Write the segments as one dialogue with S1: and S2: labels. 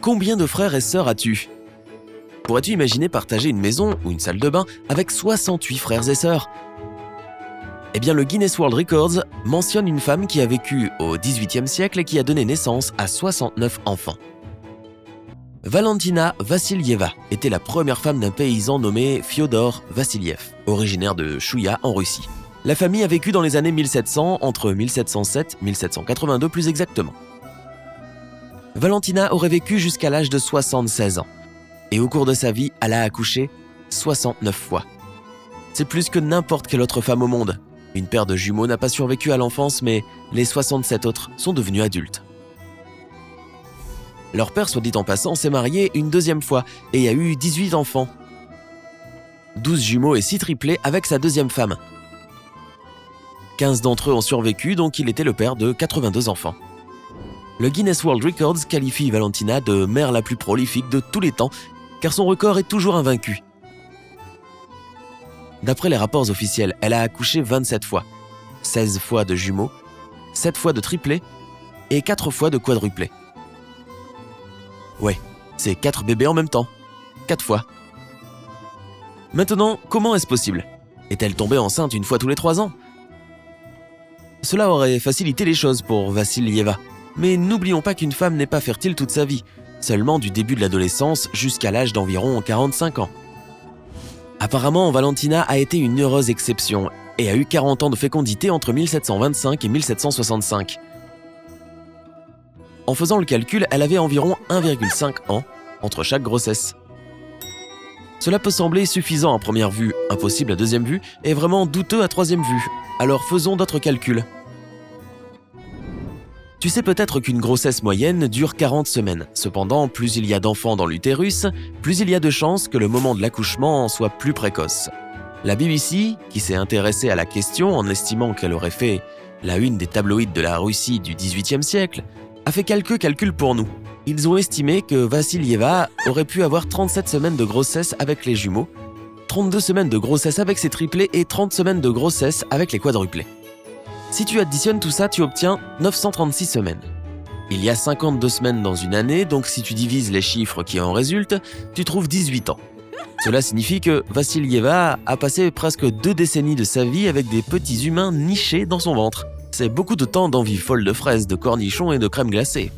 S1: Combien de frères et sœurs as-tu ? Pourrais-tu imaginer partager une maison ou une salle de bain avec 68 frères et sœurs ? Eh bien, le Guinness World Records mentionne une femme qui a vécu au XVIIIe siècle et qui a donné naissance à 69 enfants. Valentina Vassilieva était la première femme d'un paysan nommé Fyodor Vassiliev, originaire de Chouïa en Russie. La famille a vécu dans les années 1700, entre 1707 et 1782 plus exactement. Valentina aurait vécu jusqu'à l'âge de 76 ans. Et au cours de sa vie, elle a accouché 69 fois. C'est plus que n'importe quelle autre femme au monde. Une paire de jumeaux n'a pas survécu à l'enfance, mais les 67 autres sont devenus adultes. Leur père, soit dit en passant, s'est marié une deuxième fois et a eu 18 enfants. 12 jumeaux et 6 triplés avec sa deuxième femme. 15 d'entre eux ont survécu, donc il était le père de 82 enfants. Le Guinness World Records qualifie Valentina de mère la plus prolifique de tous les temps, car son record est toujours invaincu. D'après les rapports officiels, elle a accouché 27 fois, 16 fois de jumeaux, 7 fois de triplés et 4 fois de quadruplés. Ouais, c'est 4 bébés en même temps, 4 fois. Maintenant, comment est-ce possible ? Est-elle tombée enceinte une fois tous les 3 ans ? Cela aurait facilité les choses pour Vassilieva. Mais n'oublions pas qu'une femme n'est pas fertile toute sa vie, seulement du début de l'adolescence jusqu'à l'âge d'environ 45 ans. Apparemment, Valentina a été une heureuse exception et a eu 40 ans de fécondité entre 1725 et 1765. En faisant le calcul, elle avait environ 1,5 ans entre chaque grossesse. Cela peut sembler suffisant à première vue, impossible à deuxième vue et vraiment douteux à troisième vue. Alors faisons d'autres calculs. Tu sais peut-être qu'une grossesse moyenne dure 40 semaines. Cependant, plus il y a d'enfants dans l'utérus, plus il y a de chances que le moment de l'accouchement soit plus précoce. La BBC, qui s'est intéressée à la question en estimant qu'elle aurait fait la une des tabloïds de la Russie du XVIIIe siècle, a fait quelques calculs pour nous. Ils ont estimé que Vassilieva aurait pu avoir 37 semaines de grossesse avec les jumeaux, 32 semaines de grossesse avec ses triplés et 30 semaines de grossesse avec les quadruplés. Si tu additionnes tout ça, tu obtiens 936 semaines. Il y a 52 semaines dans une année, donc si tu divises les chiffres qui en résultent, tu trouves 18 ans. Cela signifie que Vassilieva a passé presque 2 décennies de sa vie avec des petits humains nichés dans son ventre. C'est beaucoup de temps d'envie folle de fraises, de cornichons et de crème glacée.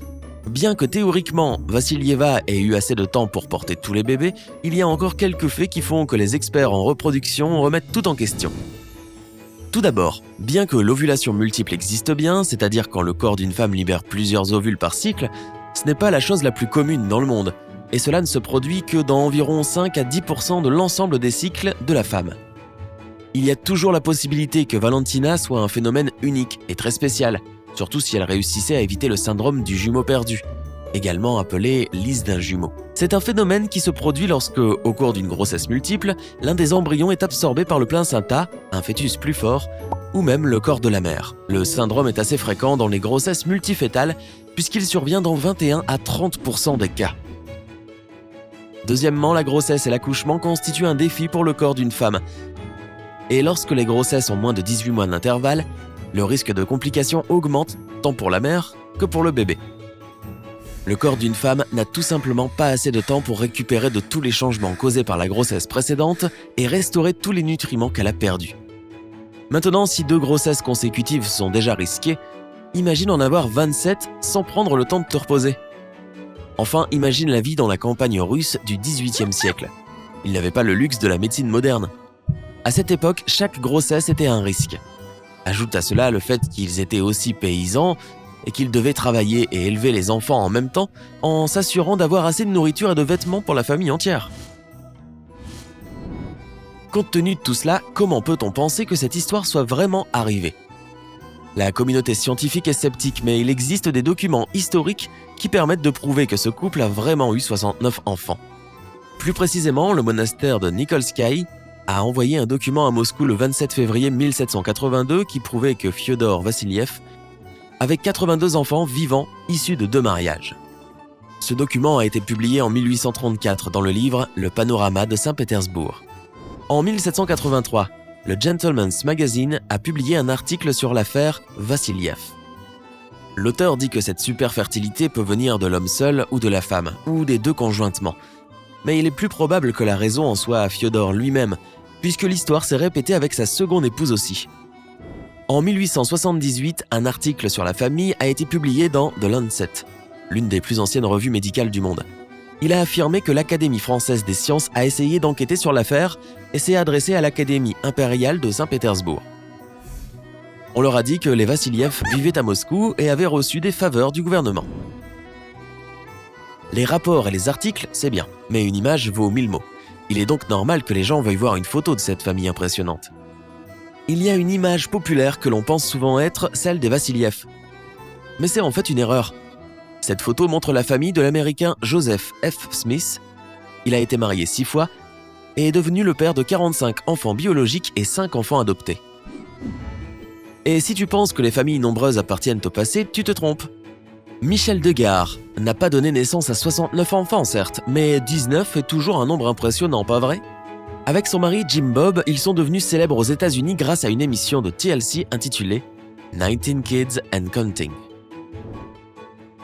S1: Bien que théoriquement, Vassilieva ait eu assez de temps pour porter tous les bébés, il y a encore quelques faits qui font que les experts en reproduction remettent tout en question. Tout d'abord, bien que l'ovulation multiple existe bien, c'est-à-dire quand le corps d'une femme libère plusieurs ovules par cycle, ce n'est pas la chose la plus commune dans le monde, et cela ne se produit que dans environ 5 à 10% de l'ensemble des cycles de la femme. Il y a toujours la possibilité que Valentina soit un phénomène unique et très spécial, surtout si elle réussissait à éviter le syndrome du jumeau perdu, également appelé lisse d'un jumeau. C'est un phénomène qui se produit lorsque, au cours d'une grossesse multiple, l'un des embryons est absorbé par le placenta, un fœtus plus fort, ou même le corps de la mère. Le syndrome est assez fréquent dans les grossesses multifétales puisqu'il survient dans 21 à 30% des cas. Deuxièmement, la grossesse et l'accouchement constituent un défi pour le corps d'une femme. Et lorsque les grossesses ont moins de 18 mois d'intervalle, le risque de complications augmente tant pour la mère que pour le bébé. Le corps d'une femme n'a tout simplement pas assez de temps pour récupérer de tous les changements causés par la grossesse précédente et restaurer tous les nutriments qu'elle a perdus. Maintenant, si 2 grossesses consécutives sont déjà risquées, imagine en avoir 27 sans prendre le temps de te reposer. Enfin, imagine la vie dans la campagne russe du XVIIIe siècle. Ils n'avaient pas le luxe de la médecine moderne. À cette époque, chaque grossesse était un risque. Ajoute à cela le fait qu'ils étaient aussi paysans et qu'ils devaient travailler et élever les enfants en même temps en s'assurant d'avoir assez de nourriture et de vêtements pour la famille entière. Compte tenu de tout cela, comment peut-on penser que cette histoire soit vraiment arrivée ? La communauté scientifique est sceptique, mais il existe des documents historiques qui permettent de prouver que ce couple a vraiment eu 69 enfants. Plus précisément, le monastère de Nikolskaï a envoyé un document à Moscou le 27 février 1782 qui prouvait que Fyodor Vassiliev avait 82 enfants vivants issus de 2 mariages. Ce document a été publié en 1834 dans le livre « Le Panorama de Saint-Pétersbourg ». En 1783, le Gentleman's Magazine a publié un article sur l'affaire Vassiliev. L'auteur dit que cette superfertilité peut venir de l'homme seul ou de la femme, ou des deux conjointement. Mais il est plus probable que la raison en soit à Fiodor lui-même, puisque l'histoire s'est répétée avec sa seconde épouse aussi. En 1878, un article sur la famille a été publié dans The Lancet, l'une des plus anciennes revues médicales du monde. Il a affirmé que l'Académie française des sciences a essayé d'enquêter sur l'affaire et s'est adressé à l'Académie impériale de Saint-Pétersbourg. On leur a dit que les Vassiliev vivaient à Moscou et avaient reçu des faveurs du gouvernement. Les rapports et les articles, c'est bien, mais une image vaut 1000 mots. Il est donc normal que les gens veuillent voir une photo de cette famille impressionnante. Il y a une image populaire que l'on pense souvent être celle des Vassiliev. Mais c'est en fait une erreur. Cette photo montre la famille de l'Américain Joseph F. Smith. Il a été marié 6 fois et est devenu le père de 45 enfants biologiques et 5 enfants adoptés. Et si tu penses que les familles nombreuses appartiennent au passé, tu te trompes. Michel Degard n'a pas donné naissance à 69 enfants, certes, mais 19 est toujours un nombre impressionnant, pas vrai ? Avec son mari Jim Bob, ils sont devenus célèbres aux États-Unis grâce à une émission de TLC intitulée 19 Kids and Counting.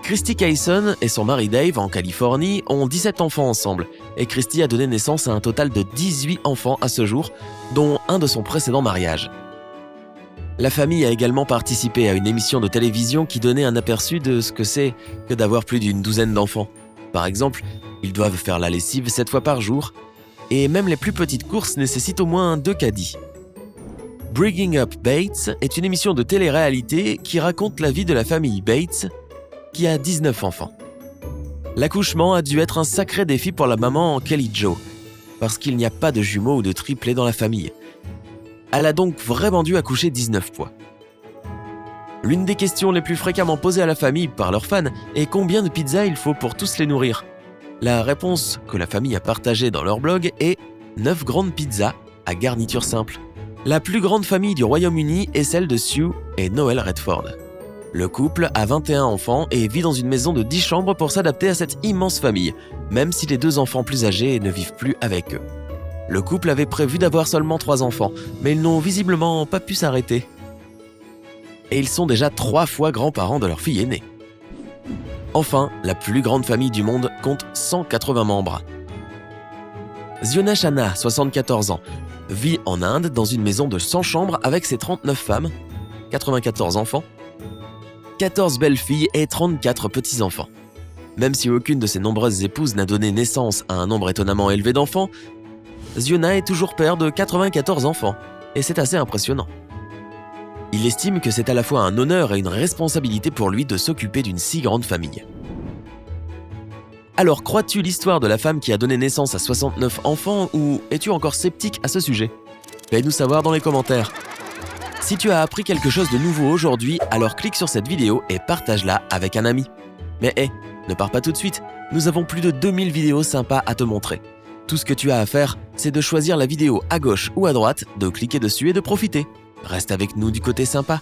S1: Christy Kayson et son mari Dave, en Californie, ont 17 enfants ensemble, et Christy a donné naissance à un total de 18 enfants à ce jour, dont un de son précédent mariage. La famille a également participé à une émission de télévision qui donnait un aperçu de ce que c'est que d'avoir plus d'une douzaine d'enfants. Par exemple, ils doivent faire la lessive 7 fois par jour, et même les plus petites courses nécessitent au moins 2 caddies. Bringing Up Bates est une émission de télé-réalité qui raconte la vie de la famille Bates, qui a 19 enfants. L'accouchement a dû être un sacré défi pour la maman Kelly Jo, parce qu'il n'y a pas de jumeaux ou de triplés dans la famille. Elle a donc vraiment dû accoucher 19 fois. L'une des questions les plus fréquemment posées à la famille par leurs fans est combien de pizzas il faut pour tous les nourrir. La réponse que la famille a partagée dans leur blog est 9 grandes pizzas à garniture simple. La plus grande famille du Royaume-Uni est celle de Sue et Noel Redford. Le couple a 21 enfants et vit dans une maison de 10 chambres pour s'adapter à cette immense famille, même si les 2 enfants plus âgés ne vivent plus avec eux. Le couple avait prévu d'avoir seulement 3 enfants, mais ils n'ont visiblement pas pu s'arrêter. Et ils sont déjà 3 fois grands-parents de leur fille aînée. Enfin, la plus grande famille du monde compte 180 membres. Ziona Chana, 74 ans, vit en Inde dans une maison de 100 chambres avec ses 39 femmes, 94 enfants, 14 belles-filles et 34 petits-enfants. Même si aucune de ses nombreuses épouses n'a donné naissance à un nombre étonnamment élevé d'enfants, Ziona est toujours père de 94 enfants, et c'est assez impressionnant. Il estime que c'est à la fois un honneur et une responsabilité pour lui de s'occuper d'une si grande famille. Alors, crois-tu l'histoire de la femme qui a donné naissance à 69 enfants ou es-tu encore sceptique à ce sujet ? Fais-nous savoir dans les commentaires. Si tu as appris quelque chose de nouveau aujourd'hui, alors clique sur cette vidéo et partage-la avec un ami. Mais ne pars pas tout de suite, nous avons plus de 2000 vidéos sympas à te montrer. Tout ce que tu as à faire, c'est de choisir la vidéo à gauche ou à droite, de cliquer dessus et de profiter. Reste avec nous du côté sympa.